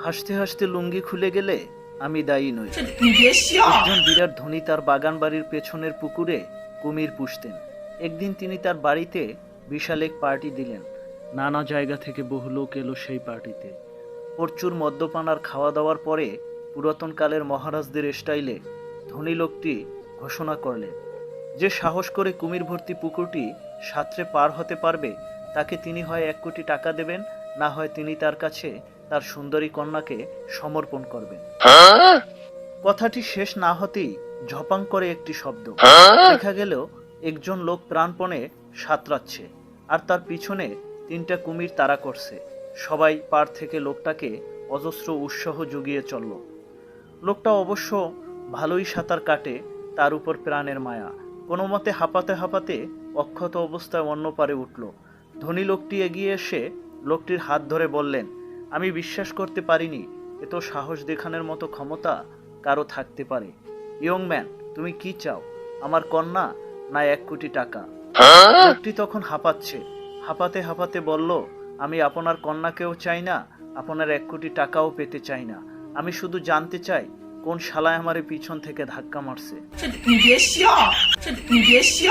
হাসতে হাসতে লুঙ্গি খুলে গেলে আমি দায়ী নই। 你别笑。 একজন বিরাট ধনী তার বাগান বাড়ির পেছনের পুকুরে কুমির পুষতেন। একদিন তিনি তার বাড়িতে বিশাল এক পার্টি দিলেন। নানা জায়গা থেকে বহু লোক এলো সেই পার্টিতে। প্রচুর মদ্যপান আর খাওয়া দাওয়ার পরে পুরাতন কালের মহারাজদের স্টাইলে ধনী লোকটি ঘোষণা করলেন, যে সাহস করে কুমির ভর্তি পুকুরটি সাঁতরে পার হতে পারবে তাকে তিনি হয় 1 কোটি টাকা দেবেন, না হয় তিনি তার কাছে তার সুন্দরী কন্যাকে সমর্পণ করবেন। কথাটি শেষ না হতেই ঝপাং করে একটি শব্দ। দেখা গেল একজন লোক প্রাণপণে সাঁতরাচ্ছে আর তার পিছনে 3টা কুমির তাড়া করছে। সবাই পার থেকে লোকটাকে অজস্র উৎসাহ জুগিয়ে চলল। লোকটা অবশ্য ভালোই সাঁতার কাটে, তার উপর প্রাণের মায়া। কোনো মতে হাঁপাতে হাঁপাতে অক্ষত অবস্থায় অন্য পারে উঠল। ধনী লোকটি এগিয়ে এসে লোকটির হাত ধরে বললেন, আমি বিশ্বাস করতে পারিনি এত সাহস দেখানোর মতো ক্ষমতা কারো থাকতে পারে। ইয়ং ম্যান, তুমি কি চাও, আমার কন্যা না 1 কোটি টাকা? লোকটি তখন হাঁপাচ্ছে, হাঁপাতে হাঁপাতে বলল, আমি আপনার কন্যাকেও চাই না, আপনার 1 কোটি টাকাও পেতে চাই না। আমি শুধু জানতে চাই কোন শালায় আমারে পিছন থেকে ধাক্কা মারছে। 你别笑，你别笑。